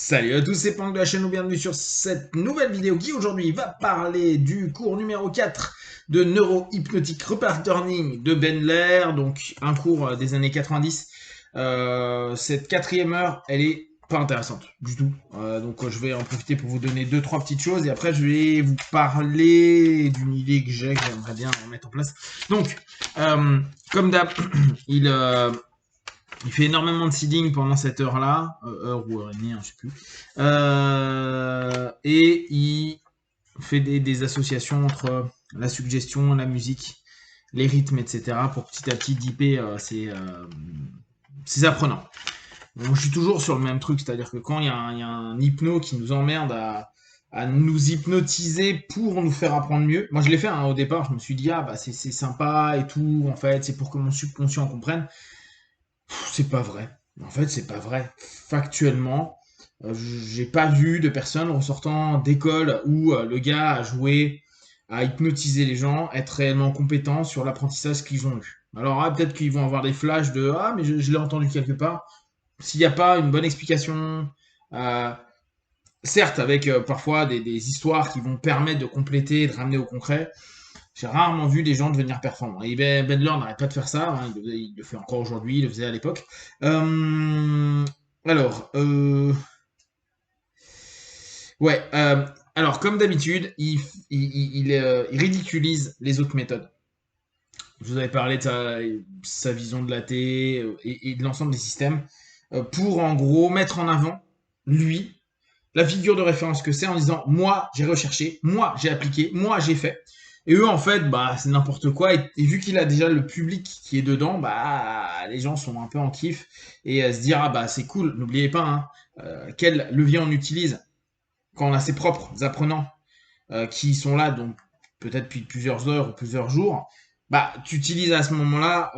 Salut à tous, c'est Pank de la chaîne, bienvenue sur cette nouvelle vidéo qui aujourd'hui va parler du cours numéro 4 de Neuro-Hypnotic Repatterning de Bendler, donc un cours des années 90. Cette quatrième heure, elle est pas intéressante du tout, donc je vais en profiter pour vous donner deux trois petites choses et après je vais vous parler d'une idée que j'ai, que j'aimerais bien mettre en place. Donc, comme d'hab, il fait énormément de seeding pendant cette heure-là, heure ou heure et demie, hein, je sais plus. Et il fait des associations entre la suggestion, la musique, les rythmes, etc. pour petit à petit dipper ses apprenants. Bon, je suis toujours sur le même truc, c'est-à-dire que quand il y a un hypno qui nous emmerde à nous hypnotiser pour nous faire apprendre mieux. Moi, je l'ai fait hein, au départ, je me suis dit, ah bah c'est sympa et tout, en fait, c'est pour que mon subconscient comprenne. C'est pas vrai. En fait, c'est pas vrai. Factuellement, j'ai pas vu de personnes ressortant d'école où le gars a joué à hypnotiser les gens, être réellement compétent sur l'apprentissage qu'ils ont eu. Alors, peut-être qu'ils vont avoir des flashs de ah, mais je l'ai entendu quelque part. S'il n'y a pas une bonne explication, euh, certes, avec parfois des histoires qui vont permettre de compléter, de ramener au concret, j'ai rarement vu des gens devenir performants. Et Bendler n'arrête pas de faire ça, hein, il le fait encore aujourd'hui, il le faisait à l'époque. Euh, alors, ouais, alors comme d'habitude, il ridiculise les autres méthodes. Je vous avais parlé de sa vision de l'AT et de l'ensemble des systèmes pour en gros mettre en avant lui, la figure de référence que c'est en disant moi j'ai recherché, moi j'ai appliqué, moi j'ai fait. Et eux en fait bah c'est n'importe quoi et vu qu'il a déjà le public qui est dedans, bah les gens sont un peu en kiff et se dire ah bah c'est cool, n'oubliez pas hein, quel levier on utilise quand on a ses propres apprenants qui sont là donc peut-être depuis plusieurs heures ou plusieurs jours, bah tu utilises à ce moment-là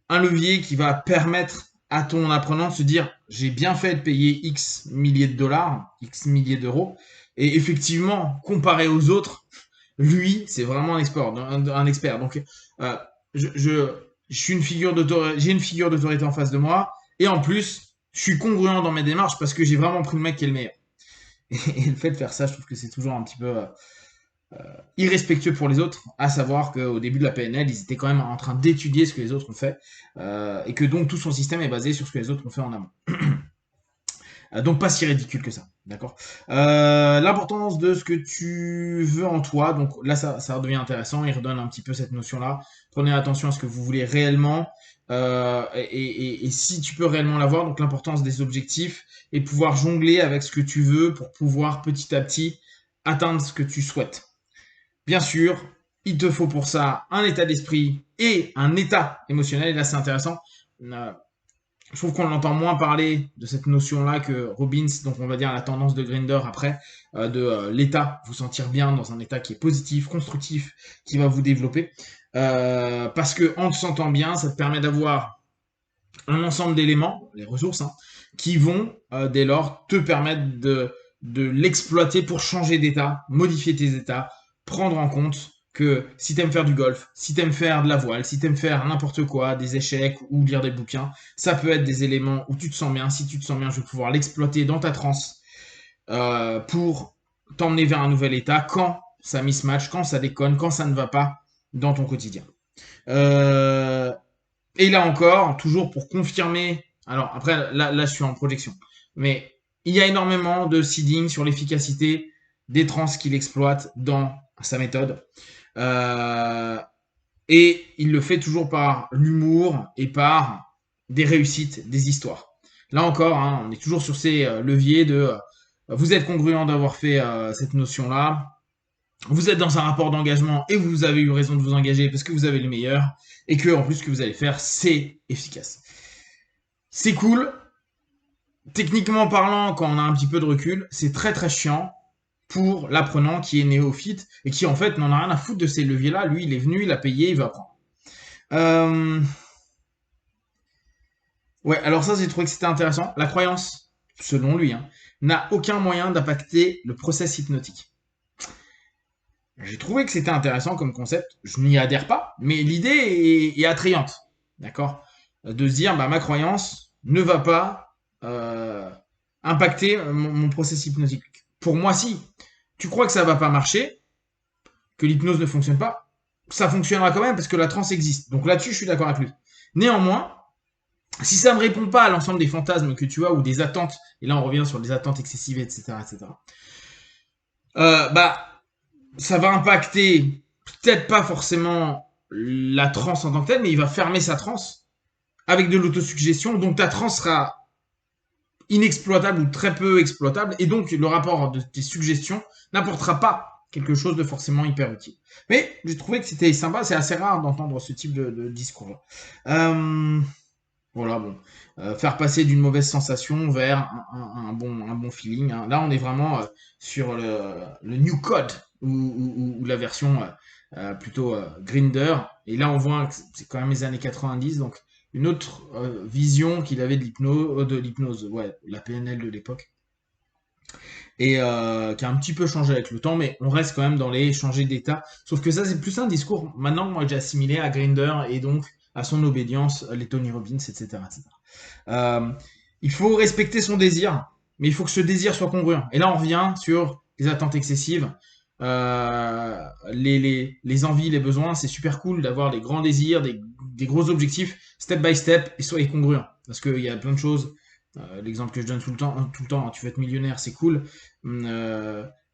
un levier qui va permettre à ton apprenant de se dire j'ai bien fait de payer X milliers de dollars, X milliers d'euros, et effectivement, comparé aux autres, lui, c'est vraiment un expert. Donc, euh, je, je, je suis une figure d'autorité, j'ai une figure d'autorité en face de moi, et en plus, je suis congruent dans mes démarches parce que j'ai vraiment pris le mec qui est le meilleur. Et le fait de faire ça, je trouve que c'est toujours un petit peu irrespectueux pour les autres, à savoir qu'au début de la PNL, ils étaient quand même en train d'étudier ce que les autres ont fait, et que donc tout son système est basé sur ce que les autres ont fait en amont. Donc pas si ridicule que ça, d'accord. L'importance de ce que tu veux en toi, donc là ça redevient intéressant, il redonne un petit peu cette notion-là. Prenez attention à ce que vous voulez réellement, et si tu peux réellement l'avoir, donc l'importance des objectifs, et pouvoir jongler avec ce que tu veux pour pouvoir petit à petit atteindre ce que tu souhaites. Bien sûr, il te faut pour ça un état d'esprit et un état émotionnel. Et là, c'est intéressant. Je trouve qu'on entend moins parler de cette notion-là que Robbins, donc on va dire la tendance de Grinder après, de l'état, vous sentir bien dans un état qui est positif, constructif, qui va vous développer. Parce que en te sentant bien, ça te permet d'avoir un ensemble d'éléments, les ressources, hein, qui vont dès lors te permettre de l'exploiter pour changer d'état, modifier tes états, prendre en compte que si t'aimes faire du golf, si t'aimes faire de la voile, si t'aimes faire n'importe quoi, des échecs ou lire des bouquins, ça peut être des éléments où tu te sens bien. Si tu te sens bien, je vais pouvoir l'exploiter dans ta transe pour t'emmener vers un nouvel état quand ça mismatch, quand ça déconne, quand ça ne va pas dans ton quotidien. Euh, et là encore, toujours pour confirmer, alors après là je suis en projection, mais il y a énormément de seeding sur l'efficacité des trans qu'il exploite dans sa méthode. Euh, et il le fait toujours par l'humour et par des réussites, des histoires. Là encore, hein, on est toujours sur ces leviers de vous êtes congruent d'avoir fait cette notion-là, vous êtes dans un rapport d'engagement et vous avez eu raison de vous engager parce que vous avez le meilleur et que en plus ce que vous allez faire c'est efficace. C'est cool. Techniquement parlant, quand on a un petit peu de recul, c'est très très chiant pour l'apprenant qui est néophyte et qui en fait n'en a rien à foutre de ces leviers-là. Lui, il est venu, il a payé, il va apprendre. Euh... Ouais, alors ça j'ai trouvé que c'était intéressant. La croyance, selon lui, hein, n'a aucun moyen d'impacter le process hypnotique. J'ai trouvé que c'était intéressant comme concept. Je n'y adhère pas, mais l'idée est attrayante. D'accord. De se dire, bah, ma croyance ne va pas impacter mon processus hypnotique? Pour moi, si. Tu crois que ça va pas marcher, que l'hypnose ne fonctionne pas, ça fonctionnera quand même parce que la transe existe. Donc là-dessus, je suis d'accord avec lui. Néanmoins, si ça ne me répond pas à l'ensemble des fantasmes que tu as ou des attentes, et là on revient sur les attentes excessives, etc., bah, ça va impacter peut-être pas forcément la transe en tant que telle, mais il va fermer sa transe avec de l'autosuggestion, donc ta transe sera inexploitable ou très peu exploitable, et donc le rapport de tes suggestions n'apportera pas quelque chose de forcément hyper utile. Mais j'ai trouvé que c'était sympa, c'est assez rare d'entendre ce type de discours-là. Voilà, bon. Faire passer d'une mauvaise sensation vers un bon feeling, hein. Là, on est vraiment sur le new code ou la version plutôt Grinder. Et là, on voit que c'est quand même les années 90, donc une autre vision qu'il avait de l'hypnose, ouais, la PNL de l'époque. Et qui a un petit peu changé avec le temps, mais on reste quand même dans les changer d'état. Sauf que ça, c'est plus un discours maintenant que moi j'ai assimilé à Grinder et donc à son obédience, les Tony Robbins, etc. Il faut respecter son désir, mais il faut que ce désir soit congruent. Et là, on revient sur les attentes excessives, les envies, les besoins. C'est super cool d'avoir des grands désirs, des gros objectifs, step by step, et soyez congruents. Parce qu'il y a plein de choses. L'exemple que je donne tout le temps, tu veux être millionnaire, c'est cool.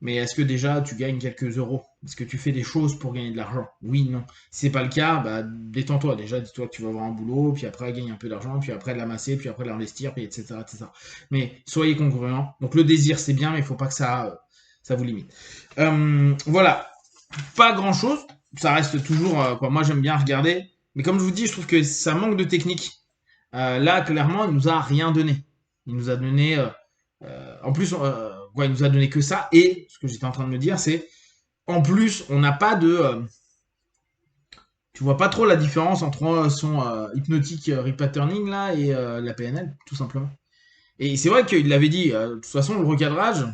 Mais est-ce que déjà tu gagnes quelques euros? Est-ce que tu fais des choses pour gagner de l'argent? Oui, non. Si c'est pas le cas, bah détends-toi. Déjà, dis-toi que tu vas avoir un boulot, puis après gagner un peu d'argent, puis après l'amasser, puis après l'investir, puis etc., etc. Mais soyez congruents. Donc le désir c'est bien, mais il faut pas que ça vous limite. Voilà. Pas grand-chose. Ça reste toujours quoi. Moi j'aime bien regarder, mais comme je vous dis, je trouve que ça manque de technique. Là, clairement, il nous a rien donné. Il nous a donné, en plus, ouais, il nous a donné que ça. Et ce que j'étais en train de me dire, c'est, en plus, on n'a pas de, tu vois pas trop la différence entre son hypnotique repatterning là et la PNL, tout simplement. Et c'est vrai qu'il l'avait dit. De toute façon, le recadrage,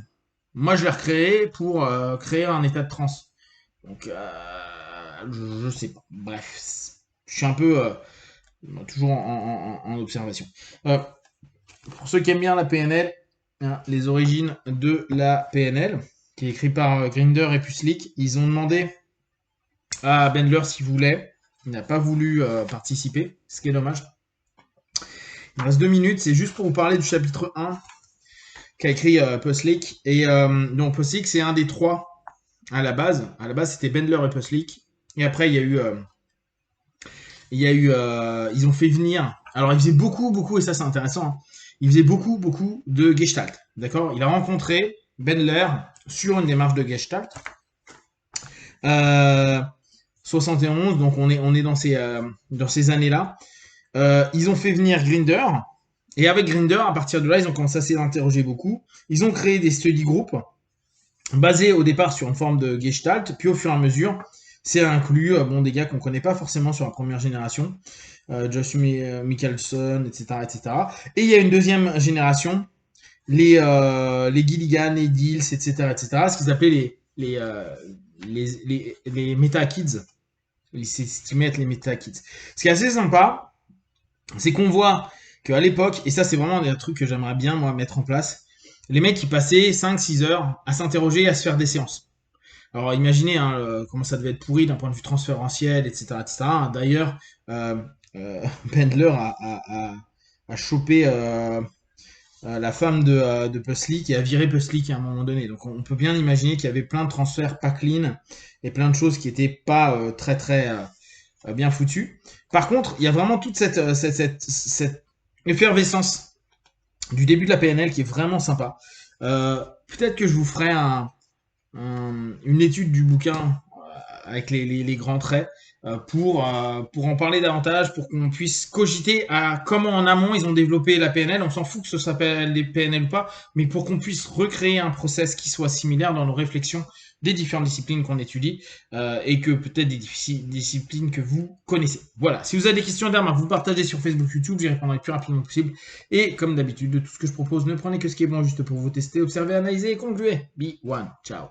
moi, je l'ai recréé pour créer un état de transe. Donc, je sais pas. Bref, je suis un peu toujours en observation. Pour ceux qui aiment bien la PNL, hein, les origines de la PNL, qui est écrit par Grinder et Puslik, ils ont demandé à Bendler s'il voulait. Il n'a pas voulu participer, ce qui est dommage. Il reste 2 minutes, c'est juste pour vous parler du chapitre 1 qu'a écrit Puslik. Et donc Puslik, c'est un des 3 à la base. À la base, c'était Bendler et Puslik. Et après, il y a eu... ils ont fait venir... Alors, ils faisaient beaucoup, et ça c'est intéressant, hein, il faisait beaucoup de Gestalt. D'accord? Il a rencontré Bendler sur une démarche de Gestalt. 71, donc on est dans ces années-là. Ils ont fait venir Grinder. Et avec Grinder, à partir de là, ils ont commencé à s'interroger beaucoup. Ils ont créé des study groups basés au départ sur une forme de Gestalt. Puis au fur et à mesure, c'est inclus des gars qu'on ne connaît pas forcément sur la première génération. Josh Michelson, etc. Et il y a une deuxième génération, les Gilligan, les Dills, etc. Ce qu'ils appelaient les Meta Kids. C'est ce qu'ils mettent les Meta Kids. Ce qui est assez sympa, c'est qu'on voit qu'à l'époque, et ça c'est vraiment un truc que j'aimerais bien moi mettre en place, les mecs qui passaient 5-6 heures à s'interroger, à se faire des séances. Alors imaginez comment ça devait être pourri d'un point de vue transférentiel, etc. D'ailleurs, Pendler a chopé la femme de Puslik et a viré Puslik à un moment donné. Donc on peut bien imaginer qu'il y avait plein de transferts pas clean et plein de choses qui n'étaient pas très bien foutues. Par contre, il y a vraiment toute cette effervescence du début de la PNL qui est vraiment sympa. Peut-être que je vous ferai une étude du bouquin avec les grands traits pour en parler davantage, pour qu'on puisse cogiter à comment en amont ils ont développé la PNL. On s'en fout que ce s'appelle les PNL ou pas, mais pour qu'on puisse recréer un process qui soit similaire dans nos réflexions des différentes disciplines qu'on étudie et que peut-être des disciplines que vous connaissez. Voilà, si vous avez des questions derrière, vous partagez sur Facebook, YouTube, j'y répondrai le plus rapidement possible. Et comme d'habitude, de tout ce que je propose, ne prenez que ce qui est bon juste pour vous tester, observer, analyser et concluer. Be one, ciao.